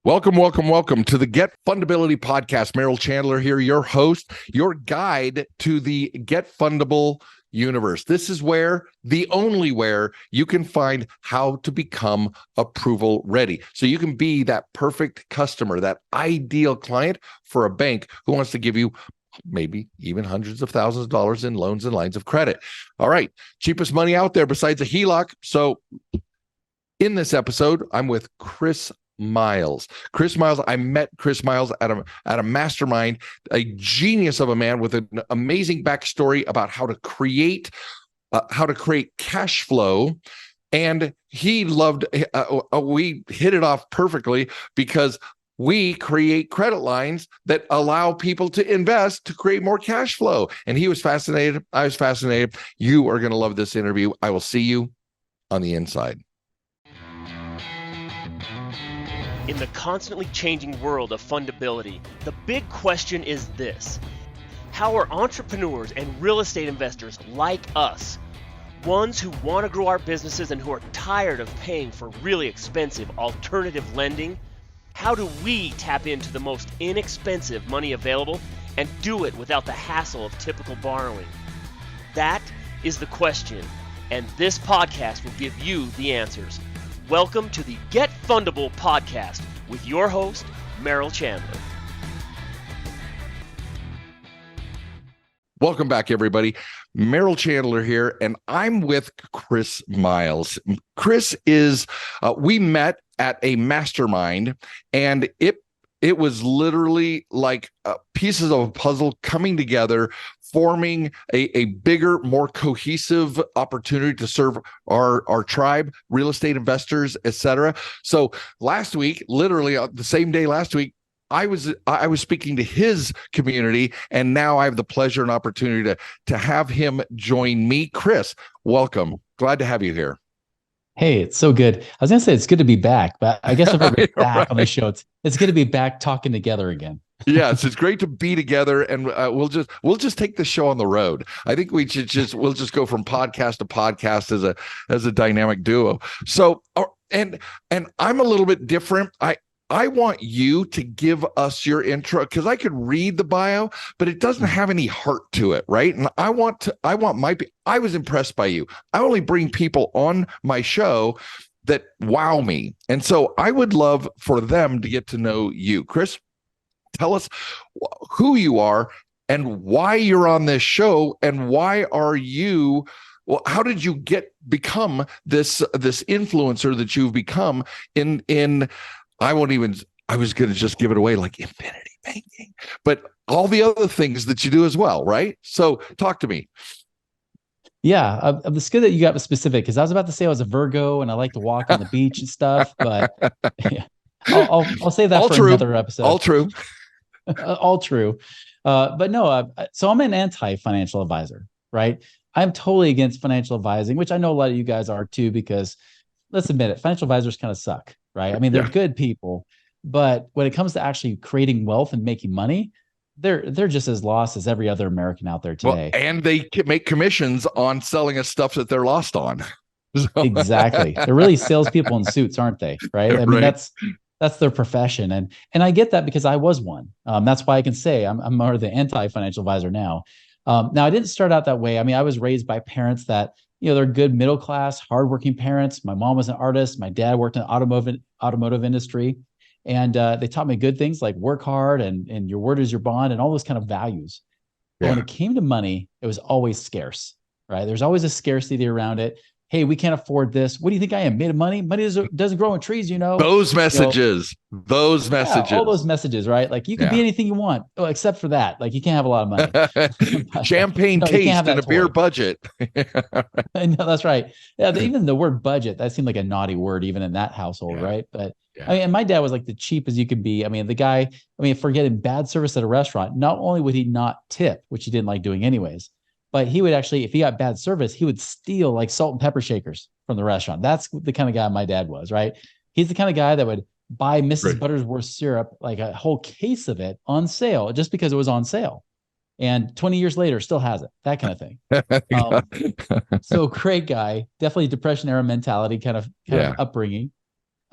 Welcome, welcome, welcome to the Get Fundability podcast. Merrill Chandler here, your host, your guide to the Get Fundable universe. This is the only where you can find how to become approval ready. So you can be that perfect customer, that ideal client for a bank who wants to give you maybe even hundreds of thousands of dollars in loans and lines of credit. All right, cheapest money out there besides a HELOC. So in this episode, I'm with Chris Miles. I met Chris Miles at a mastermind, a genius of a man with an amazing backstory about how to create cash flow. And he loved, we hit it off perfectly because we create credit lines that allow people to invest to create more cash flow. And he was fascinated. I was fascinated. You are going to love this interview. I will see you on the inside. In the constantly changing world of fundability, the big question is this: how are entrepreneurs and real estate investors like us, ones who want to grow our businesses and who are tired of paying for really expensive alternative lending, how do we tap into the most inexpensive money available and do it without the hassle of typical borrowing? That is the question, and this podcast will give you the answers. Welcome to the Get Fundable podcast with your host, Merrill Chandler. Welcome back, everybody. Merrill Chandler here, and I'm with Chris Miles. Chris is, we met at a mastermind, and it was literally like pieces of a puzzle coming together, forming a bigger, more cohesive opportunity to serve our tribe, real estate investors, etc. So last week, literally the same day last week, I was speaking to his community, and now I have the pleasure and opportunity to have him join me. Chris, welcome. Glad to have you here. Hey, it's so good. I was going to say it's good to be back, but I guess if we're back on the show, it's good to be back talking together again. Yes, it's great to be together, and we'll just take the show on the road. I think we'll just go from podcast to podcast as a dynamic duo. So, and I'm a little bit different. I want you to give us your intro, because I could read the bio, but it doesn't have any heart to it, right? And I was impressed by you. I only bring people on my show that wow me. And so I would love for them to get to know you. Chris, tell us who you are and why you're on this show, and why are you, well, how did you become this influencer that you've become in I was going to just give it away, like infinity banking, but all the other things that you do as well, right? So talk to me. Yeah, it's good that you got specific, because I was about to say I was a Virgo and I like to walk on the beach and stuff, but yeah, I'll save that for another episode. All true. All true. But no, so I'm an anti-financial advisor, right? I'm totally against financial advising, which I know a lot of you guys are too, because let's admit it, financial advisors kind of suck, right? I mean, they're good people, but when it comes to actually creating wealth and making money, they're just as lost as every other American out there today. Well, and they make commissions on selling us stuff that they're lost on. So. Exactly. They're really salespeople in suits, aren't they? Right. I mean, that's their profession. And I get that because I was one. That's why I can say I'm more the anti-financial advisor now. Now I didn't start out that way. I mean, I was raised by parents that, they're good middle-class, hardworking parents. My mom was an artist. My dad worked in the automotive industry. And they taught me good things like work hard and your word is your bond and all those kind of values. But when it came to money, it was always scarce, right? There's always a scarcity around it. Hey, we can't afford this. What do you think I am, made of money? Money doesn't grow on trees, Those messages. Yeah, all those messages, right? Like you can be anything you want, except for that. Like you can't have a lot of money. Champagne taste and a beer budget. No, that's right. Yeah, even the word budget, that seemed like a naughty word, even in that household, right? But I mean, and my dad was like the cheap as you could be. I mean, the guy, for getting bad service at a restaurant, not only would he not tip, which he didn't like doing anyways, but he would actually, if he got bad service, he would steal like salt and pepper shakers from the restaurant. That's the kind of guy my dad was, right? He's the kind of guy that would buy Mrs. Buttersworth syrup, like a whole case of it on sale, just because it was on sale. And 20 years later, still has it, that kind of thing. So great guy, definitely depression era mentality kind of upbringing.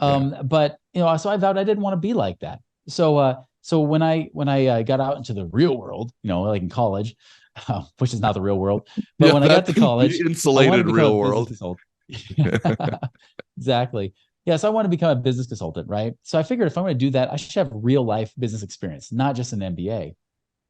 But so I vowed I didn't want to be like that. So when I got out into the real world, like in college, which is not the real world, but when I got to college, the I wanted insulated to become real a world. business consultant. Exactly. Yeah. So I want to become a business consultant, right? So I figured if I'm going to do that, I should have real life business experience, not just an MBA.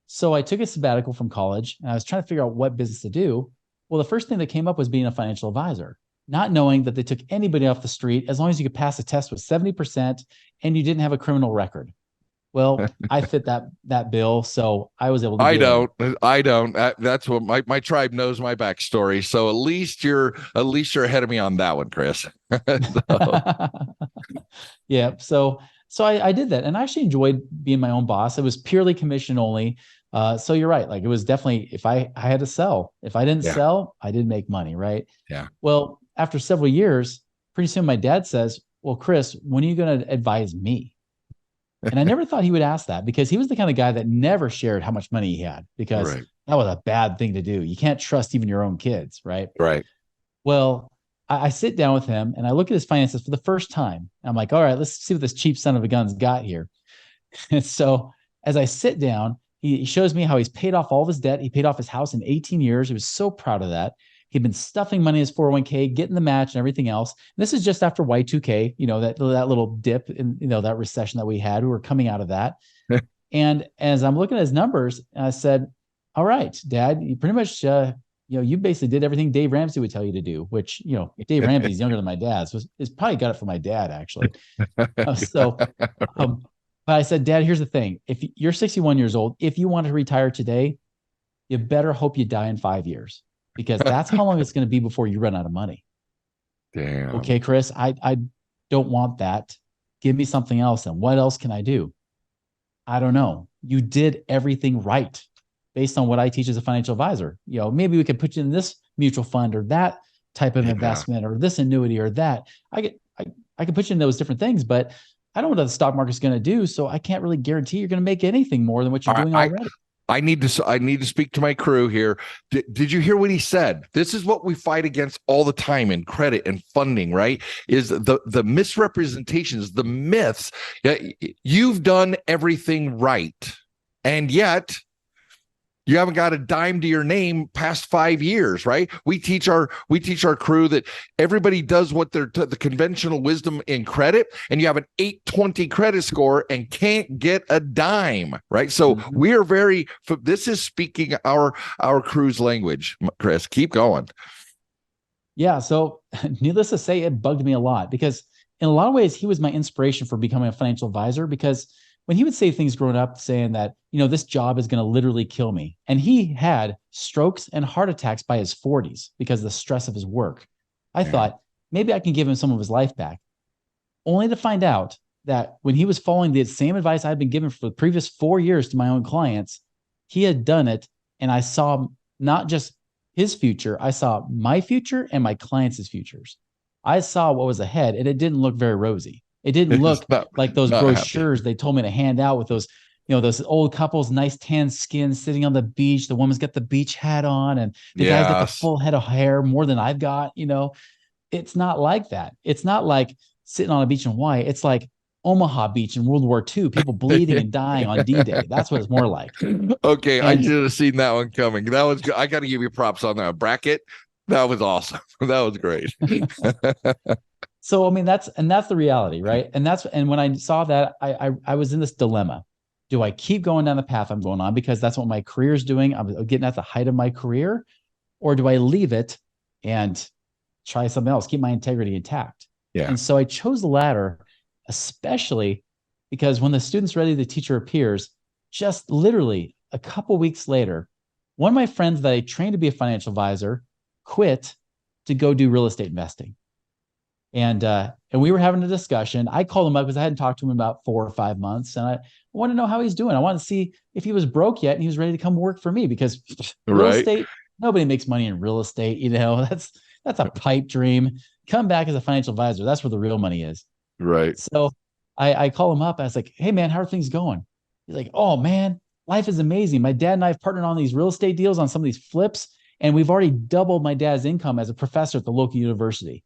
So I took a sabbatical from college and I was trying to figure out what business to do. Well, the first thing that came up was being a financial advisor, not knowing that they took anybody off the street as long as you could pass a test with 70% and you didn't have a criminal record. Well, I fit that bill, so I was able to get in. I don't. That's what my tribe knows my backstory. So at least you're ahead of me on that one, Chris. Yeah. So I did that, and I actually enjoyed being my own boss. It was purely commission only. So you're right. Like it was definitely if I had to sell. If I didn't sell, I didn't make money, right? Yeah. Well, after several years, pretty soon my dad says, "Well, Chris, when are you going to advise me?" And I never thought he would ask that because he was the kind of guy that never shared how much money he had because that was a bad thing to do. You can't trust even your own kids, right? Right. Well, I sit down with him and I look at his finances for the first time. I'm like, all right, let's see what this cheap son of a gun's got here. And so as I sit down, he shows me how he's paid off all of his debt. He paid off his house in 18 years. He was so proud of that. He'd been stuffing money in his 401k, getting the match and everything else. And this is just after Y2K, that little dip in, that recession that we had. We were coming out of that. And as I'm looking at his numbers, I said, all right, Dad, you pretty much, you basically did everything Dave Ramsey would tell you to do, which, Dave Ramsey's younger than my dad. So it's probably got it from my dad, actually. But I said, Dad, here's the thing. If you're 61 years old, if you want to retire today, you better hope you die in 5 years. Because that's how long it's going to be before you run out of money. Damn. Okay, Chris, I don't want that. Give me something else. And what else can I do? I don't know. You did everything right based on what I teach as a financial advisor. Maybe we could put you in this mutual fund or that type of investment or this annuity or that. I could put you in those different things, but I don't know what the stock market's going to do. So I can't really guarantee you're going to make anything more than what you're doing already. I need to speak to my crew here. Did you hear what he said? This is what we fight against all the time in credit and funding, right? Is the misrepresentations, the myths. You've done everything right, and yet you haven't got a dime to your name past 5 years, right? We teach our crew that everybody does what they're the conventional wisdom in credit, and you have an 820 credit score and can't get a dime, right? So we are this is speaking our crew's language. Chris, keep going. Yeah. So needless to say, it bugged me a lot because in a lot of ways, he was my inspiration for becoming a financial advisor because when he would say things growing up saying that, this job is going to literally kill me. And he had strokes and heart attacks by his 40s because of the stress of his work. I thought maybe I can give him some of his life back, only to find out that when he was following the same advice I'd been given for the previous 4 years to my own clients, he had done it. And I saw not just his future, I saw my future and my clients' futures. I saw what was ahead and it didn't look very rosy. It didn't look like those brochures they told me to hand out with those, those old couples, nice tan skin sitting on the beach. The woman's got the beach hat on and the guy's got the full head of hair more than I've got. It's not like that. It's not like sitting on a beach in Hawaii. It's like Omaha Beach in World War II, people bleeding and dying on D-Day. That's what it's more like. Okay, I should have seen that one coming. That was I got to give you props on that bracket. That was awesome. That was great. So, that's the reality, right? And when I saw that, I was in this dilemma. Do I keep going down the path I'm going on because that's what my career is doing? I'm getting at the height of my career, or do I leave it and try something else, keep my integrity intact? Yeah. And so I chose the latter, especially because when the student's ready, the teacher appears. Just literally a couple weeks later, one of my friends that I trained to be a financial advisor quit to go do real estate investing. And we were having a discussion. I called him up because I hadn't talked to him in about 4 or 5 months. And I wanted to know how he's doing. I wanted to see if he was broke yet and he was ready to come work for me because real estate, nobody makes money in real estate. That's a pipe dream. Come back as a financial advisor. That's where the real money is. Right. So I call him up. I was like, hey, man, how are things going? He's like, oh, man, life is amazing. My dad and I have partnered on these real estate deals on some of these flips. And we've already doubled my dad's income as a professor at the local university.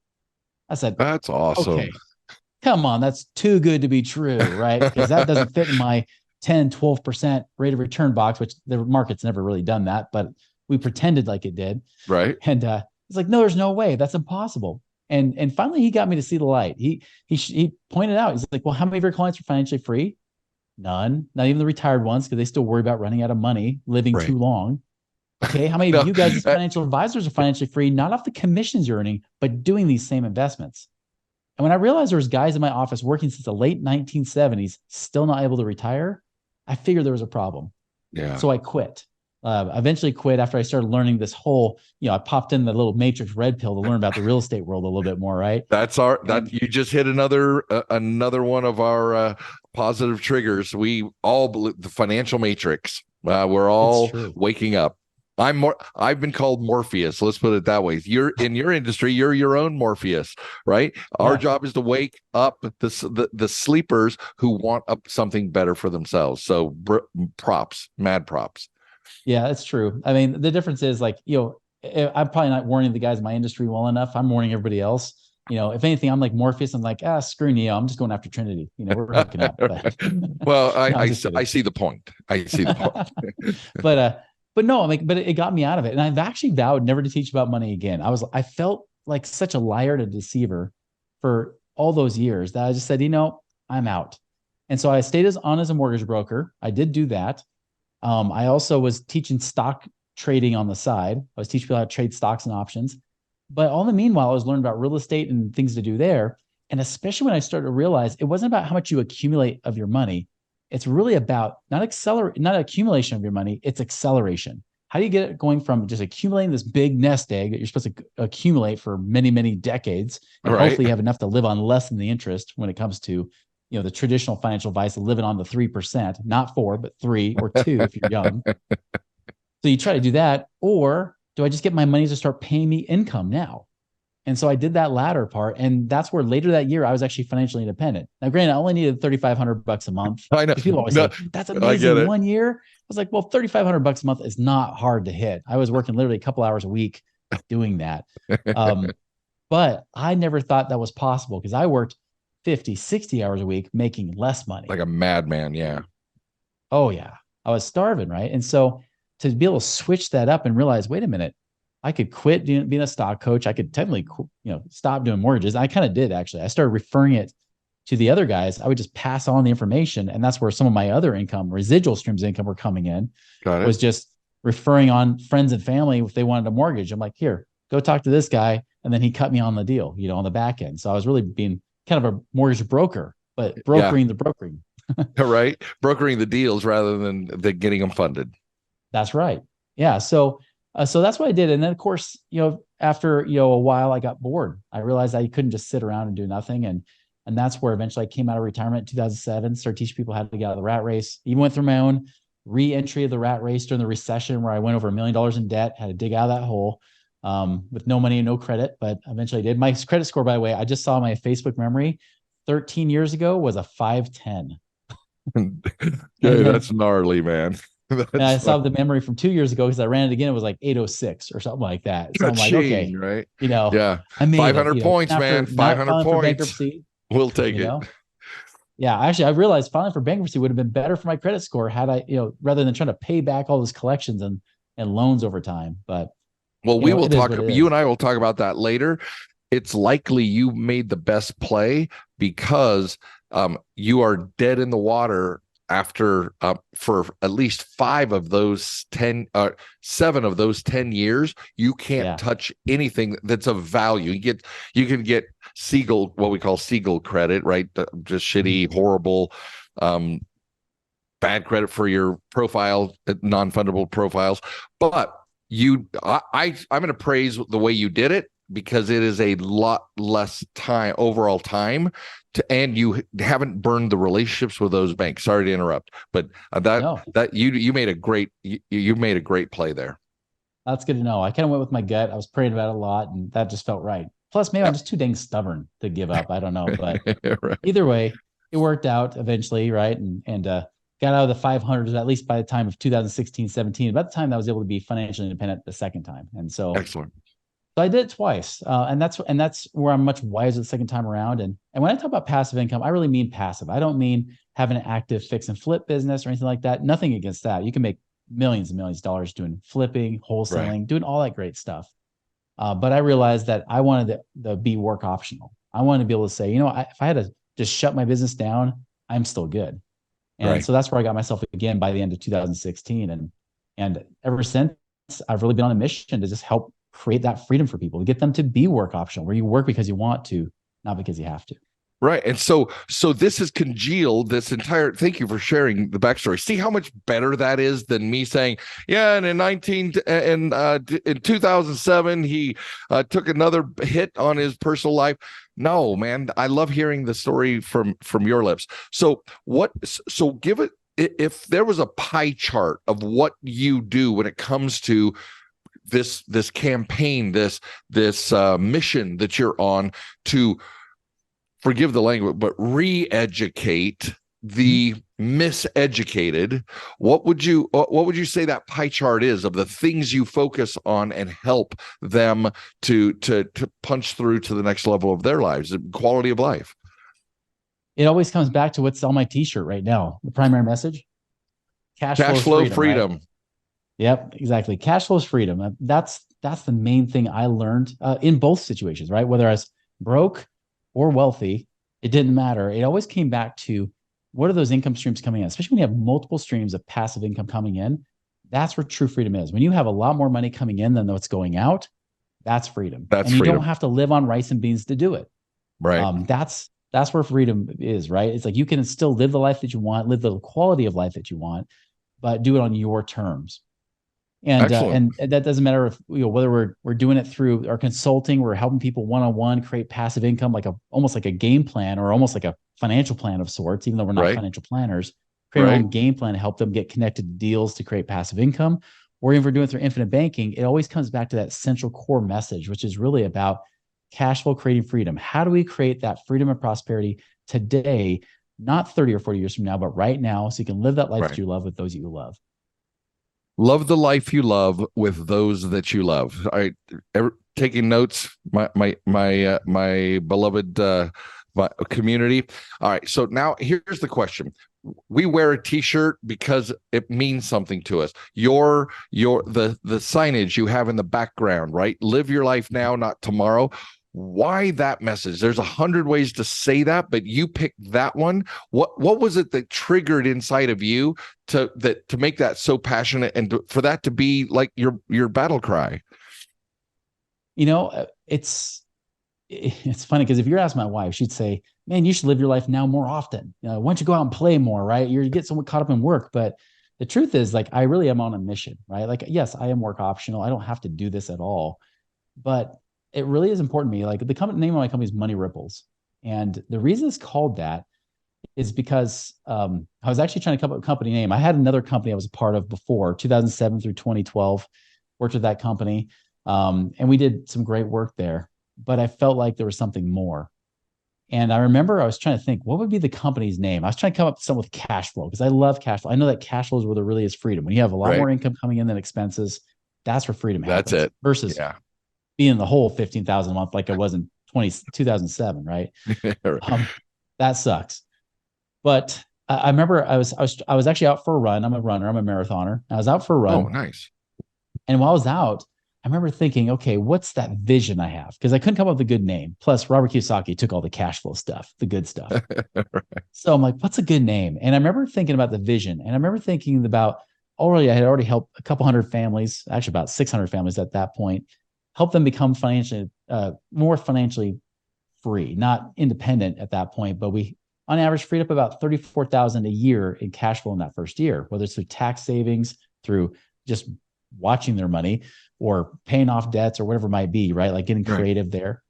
I said, that's awesome. Okay, come on, that's too good to be true, right? Because that doesn't fit in my 10, 12% rate of return box, which the market's never really done that, but we pretended like it did. Right. And it's like, no, there's no way. That's impossible. And finally, he got me to see the light. He pointed out, he's like, well, how many of your clients are financially free? None, not even the retired ones, because they still worry about running out of money, living too long. Okay, how many of you guys as financial advisors are financially free, not off the commissions you're earning, but doing these same investments? And when I realized there was guys in my office working since the late 1970s, still not able to retire, I figured there was a problem. Yeah. So I quit. Eventually quit after I started learning this whole, I popped in the little matrix red pill to learn about the real estate world a little bit more, right? You just hit another one of our positive triggers. We all believe the financial matrix. We're all waking up. I've been called Morpheus. Let's put it that way. You're in your industry, you're your own Morpheus, right? Our job is to wake up the sleepers who want up something better for themselves. So mad props. Yeah, that's true. I mean, the difference is like, I'm probably not warning the guys in my industry well enough. I'm warning everybody else. If anything, I'm like Morpheus. I'm like, screw Neo. I'm just going after Trinity. We're hooking up. But, well, I see the point. I see the point. But no, I'm like, but it got me out of it. And I've actually vowed never to teach about money again. I felt like such a liar and a deceiver for all those years that I just said, I'm out. And so I stayed on as a mortgage broker. I did do that. I also was teaching stock trading on the side. I was teaching people how to trade stocks and options. But all the meanwhile, I was learning about real estate and things to do there. And especially when I started to realize it wasn't about how much you accumulate of your money. It's really about not accumulation of your money, it's acceleration. How do you get it going from just accumulating this big nest egg that you're supposed to accumulate for many, many decades, and hopefully you have enough to live on less than the interest when it comes to, the traditional financial advice of living on the 3%, not 4, but 3 or 2 if you're young. So you try to do that, or do I just get my money to start paying me income now? And so I did that latter part. And that's where later that year, I was actually financially independent. Now, granted, I only needed $3,500 a month. I know. People always say, that's amazing. 1 year. I was like, well, $3,500 a month is not hard to hit. I was working literally a couple hours a week doing that. But I never thought that was possible because I worked 50, 60 hours a week making less money. Like a madman. Yeah. Oh, yeah. I was starving. Right. And so to be able to switch that up and realize, wait a minute, I could quit being a stock coach. I could technically, stop doing mortgages. I kind of did, actually. I started referring it to the other guys. I would just pass on the information. And that's where some of my other income, residual streams of income, were coming in. Was just referring on friends and family if they wanted a mortgage. I'm like, here, go talk to this guy. And then he cut me on the deal, on the back end. So I was really being kind of a mortgage broker, but brokering the brokering. Right. Brokering the deals rather than getting them funded. That's right. Yeah. So that's what I did. And then of course, after, a while I got bored. I realized I couldn't just sit around and do nothing. And that's where eventually I came out of retirement in 2007, started teaching people how to get out of the rat race. Even went through my own re-entry of the rat race during the recession where I went over $1 million in debt, had to dig out of that hole with no money and no credit, but eventually I did. My credit score, by the way, I just saw my Facebook memory 13 years ago was a 510. That's gnarly, man. And I saw the memory from 2 years ago because I ran it again. It was like 806 or something like that. So I'm like, okay, right? I made 500 points, man. 500 points. We'll take it. Yeah, actually, I realized filing for bankruptcy would have been better for my credit score had I, rather than trying to pay back all those collections and loans over time. But we will talk. You and I will talk about that later. It's likely you made the best play because you are dead in the water after for at least 7 of those 10 years. You can't touch anything that's of value. You can get Siegel, what we call Siegel credit, right? Just shitty, horrible, bad credit for your profile, non-fundable profiles. But I'm going to praise the way you did it, because it is a lot less overall time and you haven't burned the relationships with those banks. Sorry to interrupt, but you made a great play there. That's good to know. I kind of went with my gut. I was praying about it a lot and that just felt right. Plus maybe I'm just too dang stubborn to give up. I don't know, but right. Either way, it worked out eventually. Right. And got out of the 500s, at least by the time of 2016, 17, about the time that I was able to be financially independent the second time. And so excellent. So I did it twice, and that's where I'm much wiser the second time around. And when I talk about passive income, I really mean passive. I don't mean having an active fix and flip business or anything like that. Nothing against that. You can make millions and millions of dollars doing flipping, wholesaling, Right. doing all that great stuff. But I realized that I wanted the be work optional. I wanted to be able to say, if I had to just shut my business down, I'm still good. And Right. so that's where I got myself again by the end of 2016. And ever since, I've really been on a mission to just help create that freedom for people, to get them to be work optional, where you work because you want to, not because you have to. Right. And so this has congealed this entire, thank you for sharing the backstory. See how much better that is than me saying, yeah, and in 2007 he took another hit on his personal life. No, man, I love hearing the story from your lips. So give it, if there was a pie chart of what you do when it comes to this campaign, this mission that you're on to, forgive the language, but re-educate the miseducated, what would you say that pie chart is of the things you focus on and help them to punch through to the next level of their lives, quality of life? It always comes back to what's on my t-shirt right now. The primary message: cash flow freedom. Right? Yep, exactly. Cash flow is freedom. That's the main thing I learned in both situations, right? Whether I was broke or wealthy, it didn't matter. It always came back to, what are those income streams coming in? Especially when you have multiple streams of passive income coming in, that's where true freedom is. When you have a lot more money coming in than what's going out, that's freedom. That's and you freedom. don't have to live on rice and beans to do it. Right. That's where freedom is, right? It's like you can still live the life that you want, live the quality of life that you want, but do it on your terms. And that doesn't matter if, whether we're doing it through our consulting, we're helping people one-on-one create passive income, like almost like a game plan, or almost like a financial plan of sorts, even though we're not financial planners, create our own game plan to help them get connected to deals to create passive income. Or if we're doing it through infinite banking, it always comes back to that central core message, which is really about cash flow creating freedom. How do we create that freedom and prosperity today, not 30 or 40 years from now, but right now, so you can live that life that you love with those that you love? Love the life you love with those that you love. All right, taking notes, my beloved community. All right, so now here's the question. We wear a t-shirt because it means something to us. The signage you have in the background, right? Live your life now, not tomorrow. Why that message? There's 100 ways to say that, but you picked that one. What was it that triggered inside of you to make that so passionate, and for that to be like your battle cry? It's funny because if you're asking my wife, she'd say, "Man, you should live your life now more often. Why don't you go out and play more?" Right? You get somewhat caught up in work, but the truth is, like, I really am on a mission, right? Like, yes, I am work optional. I don't have to do this at all, but it really is important to me. Like, the name of my company is Money Ripples. And the reason it's called that is because I was actually trying to come up with a company name. I had another company I was a part of before, 2007 through 2012, worked with that company. And we did some great work there, but I felt like there was something more. And I remember I was trying to think, what would be the company's name? I was trying to come up with something with cash flow, because I love cash flow. I know that cash flow is where there really is freedom. When you have a lot more income coming in than expenses, that's where freedom happens. That's it. Versus being the whole 15,000 a month like I was in 2007, right? That sucks. But I remember I was actually out for a run. I'm a runner. I'm a marathoner. I was out for a run. Oh, nice. And while I was out, I remember thinking, okay, what's that vision I have? Because I couldn't come up with a good name. Plus, Robert Kiyosaki took all the cash flow stuff, the good stuff. So I'm like, what's a good name? And I remember thinking about the vision. And I remember thinking about, I had already helped a couple hundred families, actually about 600 families at that point, help them become more financially free, not independent at that point. But we, on average, freed up about $34,000 a year in cash flow in that first year, whether it's through tax savings, through just watching their money, or paying off debts, or whatever it might be, right? Like getting creative there.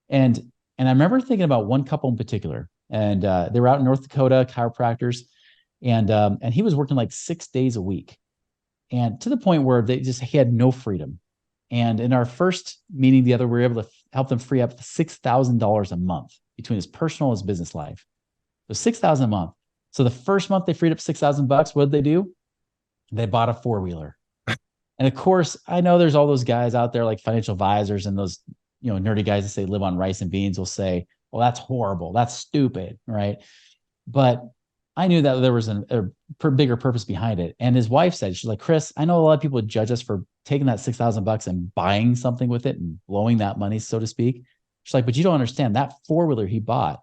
And I remember thinking about one couple in particular, and they were out in North Dakota, chiropractors, and he was working like 6 days a week, and to the point where he had no freedom. And in our first meeting together, we were able to help them free up $6,000 a month between his personal and his business life. So $6,000 a month. So the first month they freed up $6,000. What did they do? They bought a four-wheeler. And of course, I know there's all those guys out there like financial advisors and those, nerdy guys that say live on rice and beans will say, well, that's horrible. That's stupid. Right. But I knew that there was a bigger purpose behind it. And his wife said, she's like, Chris, I know a lot of people would judge us for taking that $6,000 and buying something with it and blowing that money, so to speak. She's like, but you don't understand that four-wheeler he bought.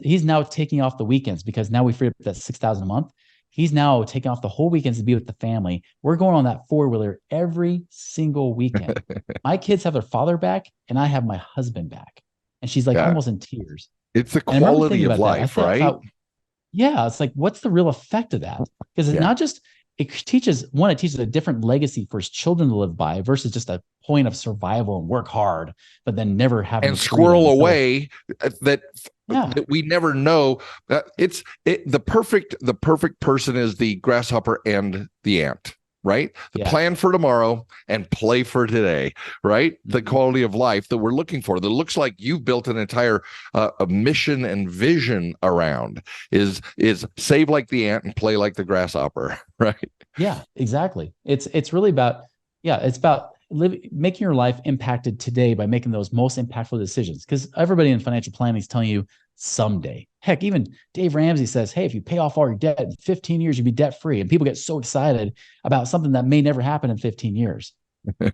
He's now taking off the weekends because now we freed up that $6,000 a month. He's now taking off the whole weekends to be with the family. We're going on that four-wheeler every single weekend. My kids have their father back and I have my husband back. And she's like almost in tears. It's the quality of life, right? Yeah. It's like, what's the real effect of that? Because it's not just, it teaches a different legacy for his children to live by versus just a point of survival and work hard, but then never have and squirrel away that we never know. The perfect person is the grasshopper and the ant, right? Plan for tomorrow and play for today, right? Mm-hmm. The quality of life that we're looking for, that looks like you've built an entire a mission and vision around is save like the ant and play like the grasshopper, right? Yeah, exactly. It's really about, it's about making your life impacted today by making those most impactful decisions. Because everybody in financial planning is telling you someday. Heck, even Dave Ramsey says, hey, if you pay off all your debt in 15 years, you'll be debt free. And people get so excited about something that may never happen in 15 years.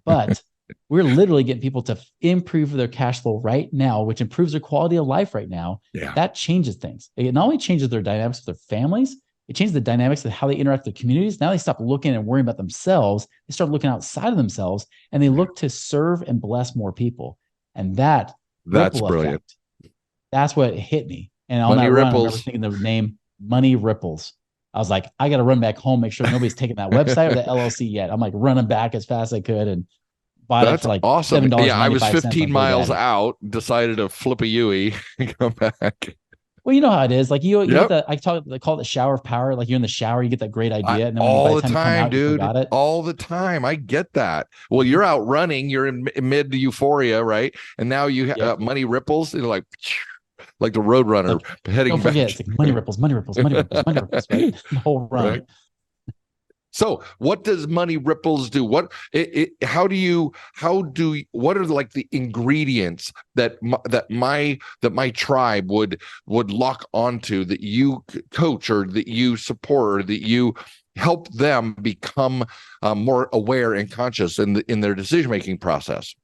But we're literally getting people to improve their cash flow right now, which improves their quality of life right now. Yeah. That changes things. It not only changes their dynamics with their families, it changes the dynamics of how they interact with their communities. Now they stop looking and worrying about themselves. They start looking outside of themselves and they look to serve and bless more people. And that's brilliant. Effect, that's what hit me. And on Money that run, I remember thinking the name Money Ripples. I was like, I got to run back home, make sure nobody's taken that website or the LLC yet. I'm like running back as fast as I could and bought it for like awesome. Yeah, I was 15 miles out, decided to flip a Yui and come back. Well, you know how it is. Like you get I call it the shower of power. Like you're in the shower, you get that great idea. And then all the time, dude. All the time. I get that. Well, you're out running, you're in mid euphoria, right? And now you have money ripples. You're like the road runner heading back. Don't forget, it's like money ripples, money ripples, money ripples, money ripples, right? The whole run. Right. So what does Money Ripples do? What are like the ingredients that my tribe would lock onto, that you coach or that you support or that you help them become more aware and conscious in their decision-making process?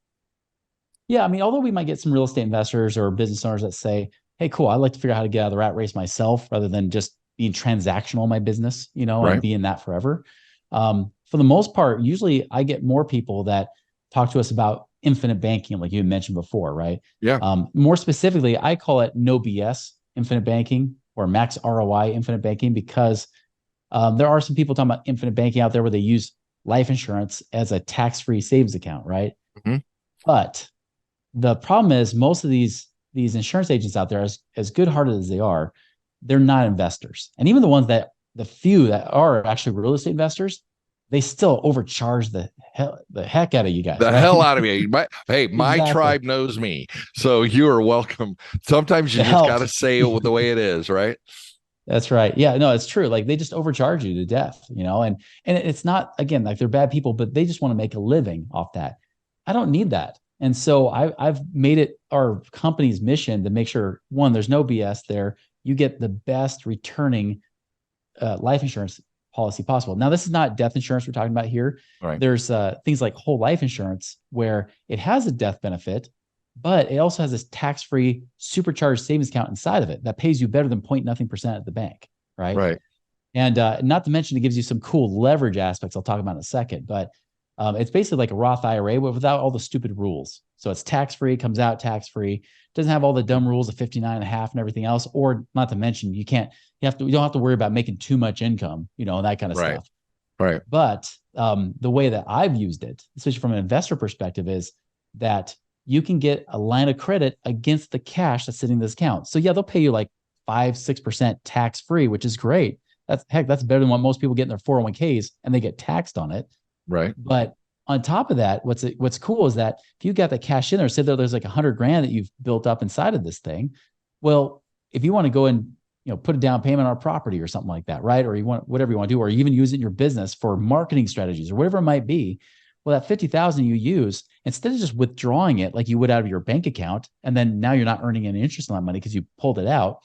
Yeah. I mean, although we might get some real estate investors or business owners that say, hey, cool, I'd like to figure out how to get out of the rat race myself rather than just being transactional in my business, and being that forever. For the most part, usually I get more people that talk to us about infinite banking, like you mentioned before, right? Yeah. More specifically, I call it no BS infinite banking or max ROI infinite banking, because there are some people talking about infinite banking out there where they use life insurance as a tax-free savings account, right? Mm-hmm. But the problem is most of these insurance agents out there, as good-hearted as they are, they're not investors. And even the few that are actually real estate investors, they still overcharge the heck out of you guys. The hell out of me. My tribe knows me, so you are welcome. Sometimes you just got to say it the way it is, right? That's right. Yeah, no, it's true. Like they just overcharge you to death, and it's not, again, like they're bad people, but they just want to make a living off that. I don't need that. And so I've made it our company's mission to make sure, one, there's no BS there. You get the best returning life insurance policy possible. Now, this is not death insurance we're talking about here. Right. There's things like whole life insurance where it has a death benefit, but it also has this tax-free supercharged savings account inside of it that pays you better than 0.0% at the bank. Right. Right. And not to mention, it gives you some cool leverage aspects I'll talk about in a second, but it's basically like a Roth IRA, but without all the stupid rules. So it's tax-free, comes out tax-free, doesn't have all the dumb rules of 59.5 and everything else, or not to mention, you don't have to worry about making too much income, that kind of stuff. Right. But the way that I've used it, especially from an investor perspective, is that you can get a line of credit against the cash that's sitting in this account. So yeah, they'll pay you like 5-6% tax-free, which is great. That's better than what most people get in their 401ks, and they get taxed on it. Right. But on top of that, what's cool is that if you got the cash in there, say that there's like $100,000 that you've built up inside of this thing. Well, if you want to go and, put a down payment on a property or something like that, right? Or you want whatever you want to do, or even use it in your business for marketing strategies or whatever it might be. Well, that 50,000 you use, instead of just withdrawing it like you would out of your bank account, and then now you're not earning any interest on that money because you pulled it out.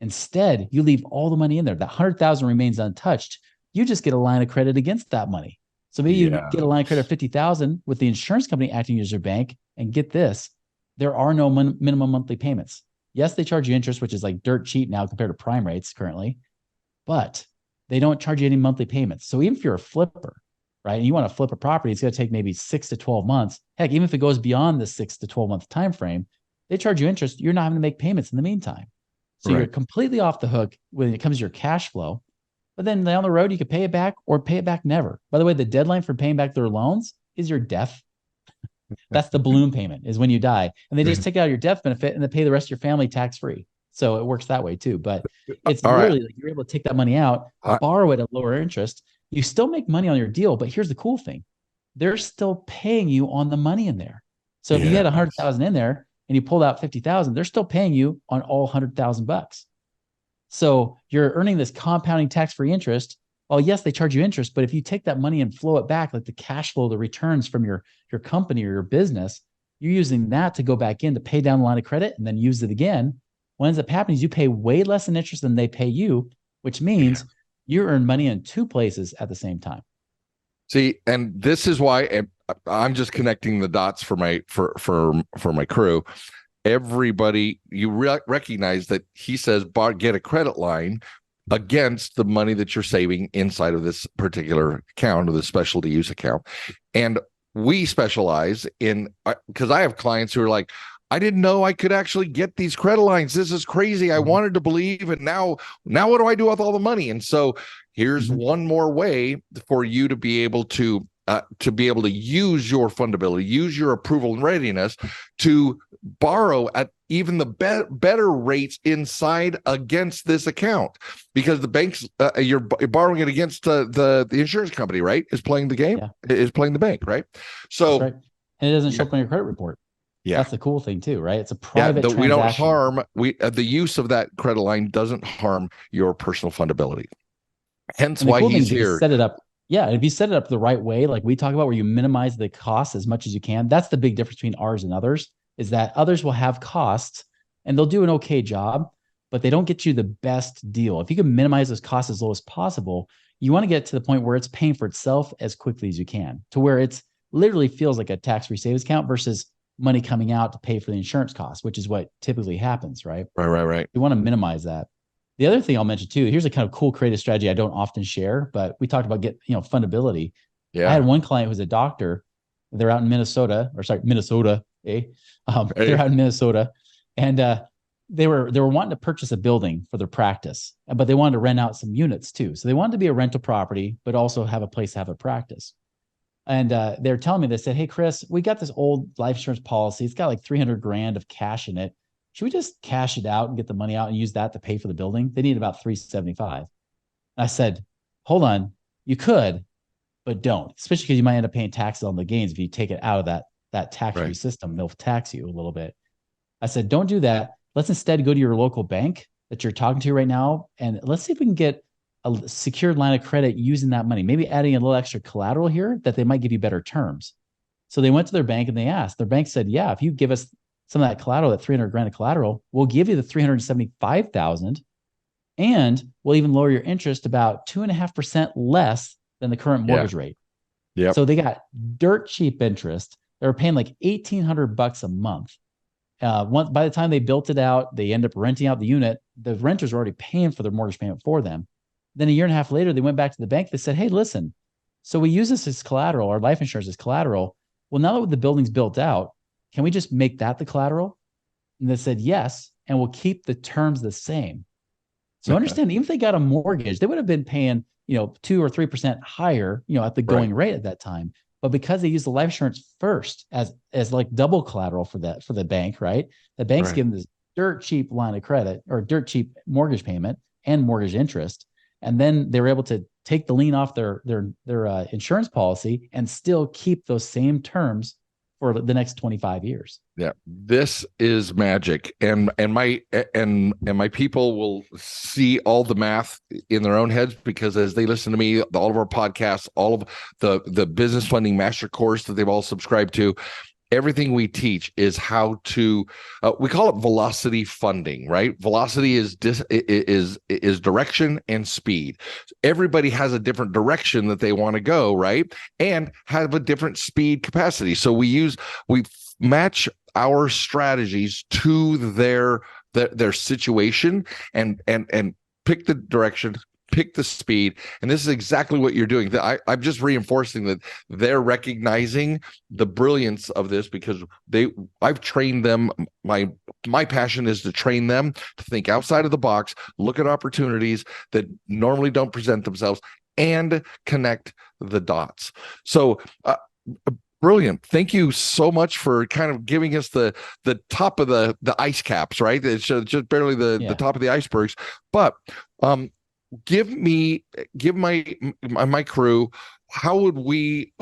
Instead, you leave all the money in there. That 100,000 remains untouched. You just get a line of credit against that money. So maybe you get a line of credit of 50,000 with the insurance company acting as your bank. And get this, there are no minimum monthly payments. Yes, they charge you interest, which is like dirt cheap now compared to prime rates currently, but they don't charge you any monthly payments. So even if you're a flipper, right, and you want to flip a property, it's going to take maybe 6 to 12 months. Heck, even if it goes beyond the 6 to 12 month time frame, they charge you interest. You're not having to make payments in the meantime. So you're completely off the hook when it comes to your cash flow. But then down the road, you could pay it back or pay it back never. By the way, the deadline for paying back their loans is your death. That's the balloon payment, is when you die. And they just take out your death benefit and they pay the rest of your family tax-free. So it works that way too. But it's literally like you're able to take that money out, borrow it at lower interest. You still make money on your deal, but here's the cool thing. They're still paying you on the money in there. So if you had 100,000 in there and you pulled out 50,000, they're still paying you on all 100,000 bucks. So you're earning this compounding tax-free interest. Well, yes, they charge you interest, but if you take that money and flow it back, like the cash flow, the returns from your company or your business, you're using that to go back in to pay down the line of credit and then use it again. What ends up happening is you pay way less in interest than they pay you, which means you earn money in two places at the same time. See, and this is why I'm just connecting the dots for my crew. Everybody, you recognize that he says get a credit line against the money that you're saving inside of this particular account or the specialty use account. And we specialize in, because I have clients who are like, I didn't know I could actually get these credit lines. This is crazy. I wanted to believe, and now what do I do with all the money? And so here's one more way for you to be able to use your fundability, use your approval and readiness to borrow at even the better rates inside against this account, because the banks, you're borrowing it against the insurance company, right? Is playing the game, is playing the bank, right? So, that's right. And it doesn't show up on your credit report. Yeah, that's the cool thing too, right? It's a private transaction. We don't harm. The use of that credit line doesn't harm your personal fundability. Hence why he's here. Set it up. Yeah, if you set it up the right way, like we talk about, where you minimize the costs as much as you can, that's the big difference between ours and others, is that others will have costs and they'll do an okay job, but they don't get you the best deal. If you can minimize those costs as low as possible, you want to get to the point where it's paying for itself as quickly as you can, to where it's literally feels like a tax-free savings account versus money coming out to pay for the insurance costs, which is what typically happens, right? Right. You want to minimize that. The other thing I'll mention too, here's a kind of cool creative strategy I don't often share, but we talked about fundability. Yeah. I had one client who's a doctor. They're out in Minnesota. They're out in Minnesota, and they were wanting to purchase a building for their practice, but they wanted to rent out some units too. So they wanted to be a rental property, but also have a place to have a practice. And they're telling me, they said, "Hey, Chris, we got this old life insurance policy. It's got like $300,000 of cash in it. Should we just cash it out and get the money out and use that to pay for the building?" They need about $375,000. I said, "Hold on, you could, but don't, especially because you might end up paying taxes on the gains if you take it out of that tax-free system. They'll tax you a little bit." I said, "Don't do that. Let's instead go to your local bank that you're talking to right now, and let's see if we can get a secured line of credit using that money, maybe adding a little extra collateral here that they might give you better terms." So they went to their bank and they asked. Their bank said, "Yeah, if you give us some of that collateral, that $300,000 of collateral, we'll give you the $375,000, and we'll even lower your interest about 2.5% less than the current mortgage rate." Yeah. So they got dirt cheap interest. They were paying like $1,800 a month. By the time they built it out, they end up renting out the unit. The renters were already paying for their mortgage payment for them. Then a year and a half later, they went back to the bank. They said, "Hey, listen, so we use this as collateral, our life insurance as collateral. Well, now that the building's built out, can we just make that the collateral?" And they said, "Yes, and we'll keep the terms the same." So understand, even if they got a mortgage, they would have been paying, 2 or 3% higher, at the going rate at that time. But because they use the life insurance first as like double collateral for the bank, right? The bank's giving this dirt cheap line of credit or dirt cheap mortgage payment and mortgage interest. And then they were able to take the lien off their insurance policy and still keep those same terms for the next 25 years. Yeah, this is magic, and my people will see all the math in their own heads, because as they listen to me, all of our podcasts, all of the business funding master course that they've all subscribed to, everything we teach is how to we call it velocity funding, right? Velocity is direction and speed. Everybody has a different direction that they want to go, right? And have a different speed capacity. So we match our strategies to their situation, and pick the direction, pick the speed. And this is exactly what you're doing. I'm just reinforcing that they're recognizing the brilliance of this, because I've trained them. My passion is to train them to think outside of the box, look at opportunities that normally don't present themselves, and connect the dots. So brilliant. Thank you so much for kind of giving us the top of the ice caps, right? It's just barely the top of the icebergs. But give my crew, how would we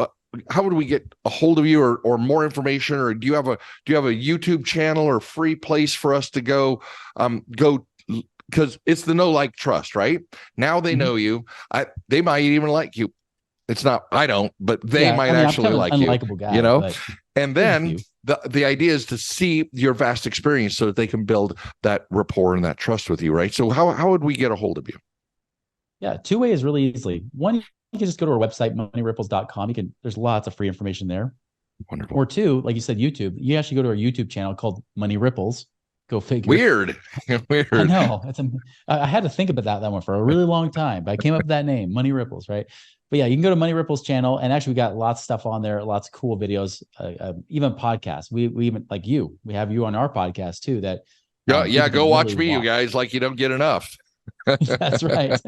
get a hold of you, or more information, or do you have a YouTube channel or free place for us to go, because it's the know, like, trust, right? Now they know you. They might even like you. It's not, I don't, but they might actually like you, guy, and then the idea is to see your vast experience so that they can build that rapport and that trust with you, right? So how would we get a hold of you? Yeah, two ways really easily. One, you can just go to our website, moneyripples.com. There's lots of free information there. Wonderful. Or two, like you said, YouTube. You actually go to our YouTube channel called Money Ripples. Go figure. Weird. I know. I had to think about that one for a really long time, but I came up with that name, Money Ripples, right? But yeah, you can go to Money Ripples channel, and actually we got lots of stuff on there, lots of cool videos, even podcasts. We even, like we have you on our podcast too. That go watch me, you guys. Like, you don't get enough. That's right.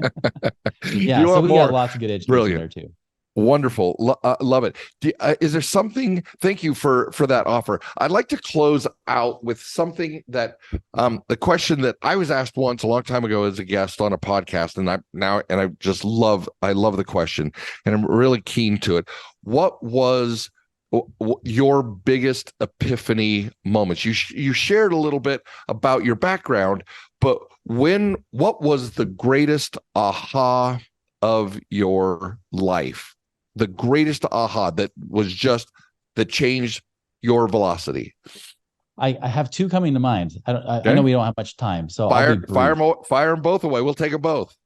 Yeah, so we got lots of good education there too. Wonderful. Love it. Is there something, thank you for that offer. I'd like to close out with something that the question that I was asked once a long time ago as a guest on a podcast, and I just love the question, and I'm really keen to it. What was your biggest epiphany moments? You shared a little bit about your background, but what was the greatest aha of your life? The greatest aha that changed your velocity? I have two coming to mind. I know we don't have much time, so fire them both away. We'll take them both.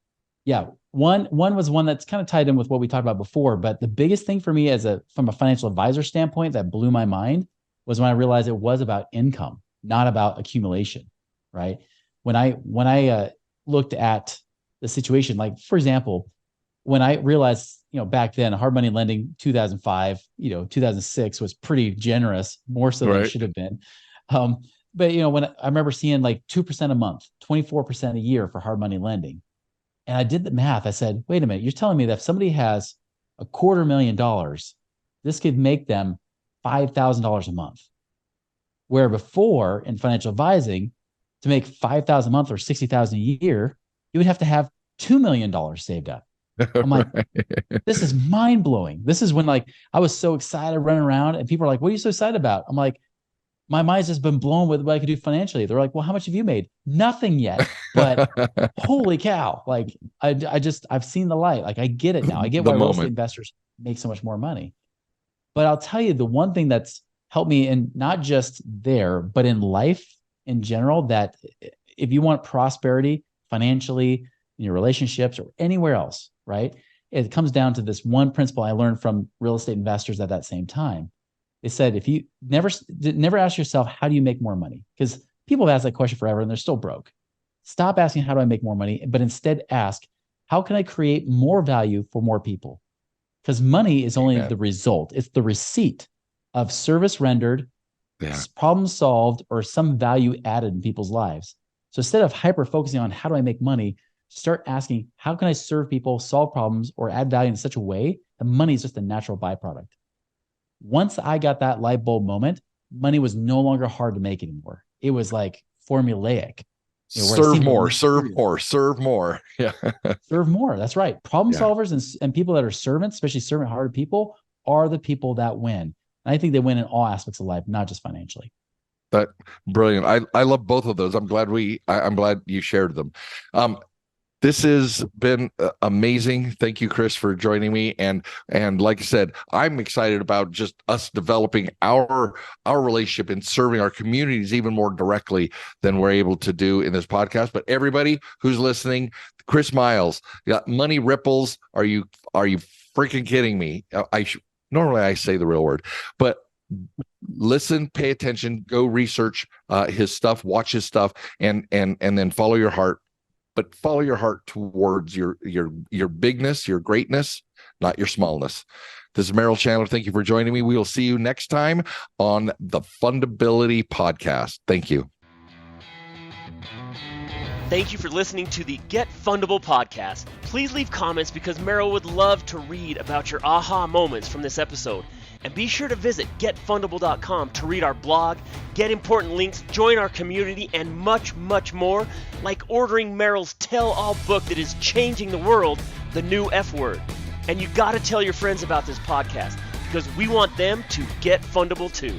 Yeah, one was one that's kind of tied in with what we talked about before, but the biggest thing for me from a financial advisor standpoint that blew my mind was when I realized it was about income, not about accumulation, right? When I looked at the situation, like, for example, when I realized, back then, hard money lending, 2005, 2006 was pretty generous, more so than it should have been. But when I remember seeing like 2% a month, 24% a year for hard money lending, and I did the math. I said, wait a minute, you're telling me that if somebody has $250,000, this could make them $5,000 a month. Where before in financial advising, to make $5,000 a month or $60,000 a year, you would have to have $2 million saved up. I'm like, this is mind blowing. This is when, like, I was so excited running around, and people are like, what are you so excited about? I'm like, my mind's just been blown with what I could do financially. They're like, well, how much have you made? Nothing yet, but holy cow. Like, I've seen the light. Like, I get it now. I get why real estate investors make so much more money. But I'll tell you, the one thing that's helped me, and not just there, but in life in general, that if you want prosperity financially, in your relationships, or anywhere else, right? It comes down to this one principle I learned from real estate investors at that same time. They said, if you never ask yourself, how do you make more money? Because people have asked that question forever and they're still broke. Stop asking, how do I make more money? But instead ask, how can I create more value for more people? Because money is only the result. It's the receipt of service rendered, problem solved, or some value added in people's lives. So instead of hyper focusing on how do I make money, start asking, how can I serve people, solve problems, or add value in such a way that money is just a natural byproduct. Once I got that light bulb moment, money was no longer hard to make anymore. It was like formulaic. Serve more. Yeah. Serve more. That's right. Problem solvers and people that are servants, especially servant-hearted people, are the people that win. And I think they win in all aspects of life, not just financially. That brilliant. I love both of those. I'm glad you shared them. This has been amazing. Thank you, Chris, for joining me. And like I said, I'm excited about just us developing our relationship and serving our communities even more directly than we're able to do in this podcast. But everybody who's listening, Chris Miles, Money Ripples. Are you freaking kidding me? Normally I say the real word, but listen, pay attention, go research his stuff, watch his stuff, and then follow your heart. But follow your heart towards your bigness, your greatness, not your smallness. This is Merrill Chandler. Thank you for joining me. We will see you next time on the Fundability Podcast. Thank you. Thank you for listening to the Get Fundable podcast. Please leave comments because Merrill would love to read about your aha moments from this episode. And be sure to visit getfundable.com to read our blog, get important links, join our community, and much, much more, like ordering Merrill's tell-all book that is changing the world, The New F Word. And you got to tell your friends about this podcast because we want them to get fundable too.